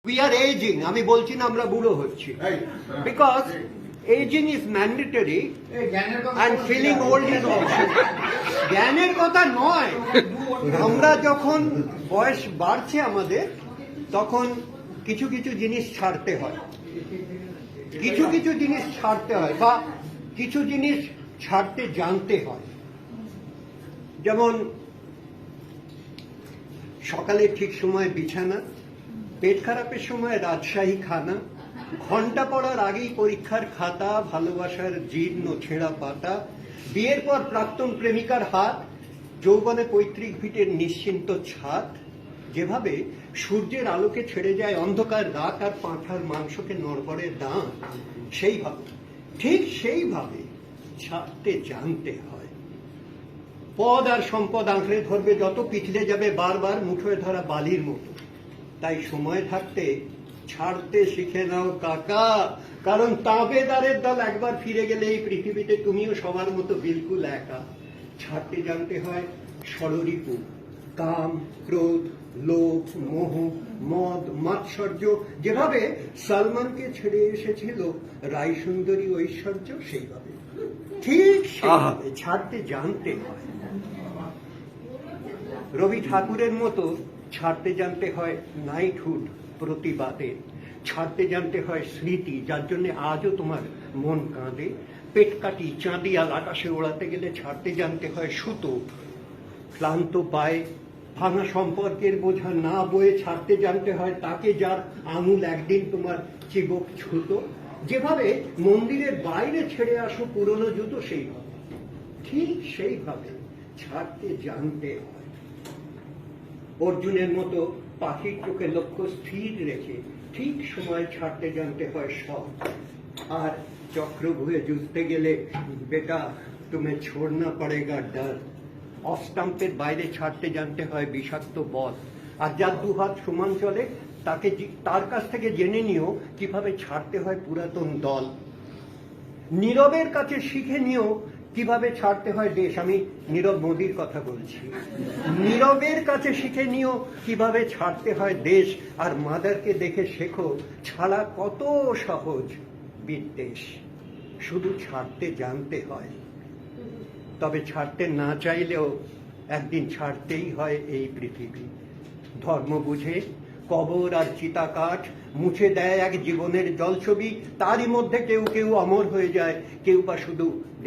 We are aging. আমি বলছি না আমরা বুড়ো হচ্ছি, because aging is mandatory and feeling old is optional. জ্ঞানের কথা নয়, আমরা যখন বয়স বাড়ছে আমাদের তখন কিছু কিছু জিনিস ছাড়তে হয়, কিছু কিছু জিনিস ছাড়তে হয় বা কিছু জিনিস ছাড়তে জানতে হয়। যেমন সকালে ঠিক সময় বিছানা, পেট খারাপের সময় রাজশাহী খানা, ঘন্টা পড়ার আগেই পরীক্ষার খাতা, ভালোবাসার জীর্ণ ছেঁড়া পাতা, বিয়ের পর প্রাক্তন প্রেমিকার হাত, যৌবনে পৈতৃক ভিটের নিশ্চিন্ত ছাদ। যেভাবে সূর্যের আলোকে ছেড়ে যায় অন্ধকার রাত আর পাঁঠার মাংসকে নড়বড়ে দাঁত, সেইভাবে ঠিক সেইভাবে ছাড়তে জানতে হয়। পদ আর সম্পদ আঁকড়ে ধরবে যত, পিছলে যাবে বারবার মুঠোয় ধরা বালির মতো। তাই সময় থাকতে ছাড়তে শিখে নাও কাকা, কারণ তাবেদারের দল একবার ফিরে গেলে এই পৃথিবীতে তুমিও সবার মতো বিলকুল একা। ছাড়তে জানতে হয় ষড়রিপু, কাম, ক্রোধ, লোভ, মোহ, মদ, মাৎসর্য। যেভাবে সালমানকে ছেড়ে এসেছিল রায় সুন্দরী ঐশ্বর্য, সেইভাবে ঠিক সেইভাবে ছাড়তে জানতে হয়। রবি ঠাকুরের মতো ছাড়তে জানতে হয় নাইটহুড, প্রতিবাদে ছাড়তে জানতে হয় স্মৃতি, যার জন্য আজও তোমার মন কাঁদে। পেট কাটি চাঁদিয়াল আকাশে ওড়াতে গেলে ছাড়তে জানতে হয় সুতো, ক্লান্ত পায়ে ভাঙা সম্পর্কের বোঝা না বয়ে ছাড়তে জানতে হয় তাকে যার আঙুল একদিন তোমার চিবুক ছুতো। যেভাবে মন্দিরের বাইরে ছেড়ে আসো পুরনো জুতো, সেইভাবে ঠিক সেইভাবে ছাড়তে জানতে হয়। অর্জুনের মতো পাখির চোখে লক্ষ্য স্থির রেখে ঠিক সময় ছাড়তে জানতে হয় সব। আর চক্রভুয়ে যুঝতে গেলে বেটা তুমি ছোড়না পড়েগা ডর, অফ স্টাম্পের বাইরে ছাড়তে জানতে হয় বিষাক্ত বল। আর যার দুহাত সমান চলে তার কাছ থেকে জেনে নিও কিভাবে ছাড়তে হয় পুরাতন দল। নীরবের কাছে শিখে নিও কিভাবে ছাড়তে হয় দেশ। আমি নীরব মোদীর কথা বলছি। নীরবের কাছে শিখে নিও কিভাবে ছাড়তে হয় দেশ। আর মাদারকে দেখে শেখো ছাড়া কত সহজ বিদ্বেষ। শুধু ছাড়তে জানতে হয়, তবে ছাড়তে না চাইলেও একদিন ছাড়তেই হয় এই পৃথিবী। ধর্ম বুঝে কবর আর চিতাকাঠ মুছে দেয় এক জীবনের জলছবি। তারই মধ্যে কেউ কেউ অমর হয়ে যায়, কেউ বা শুধু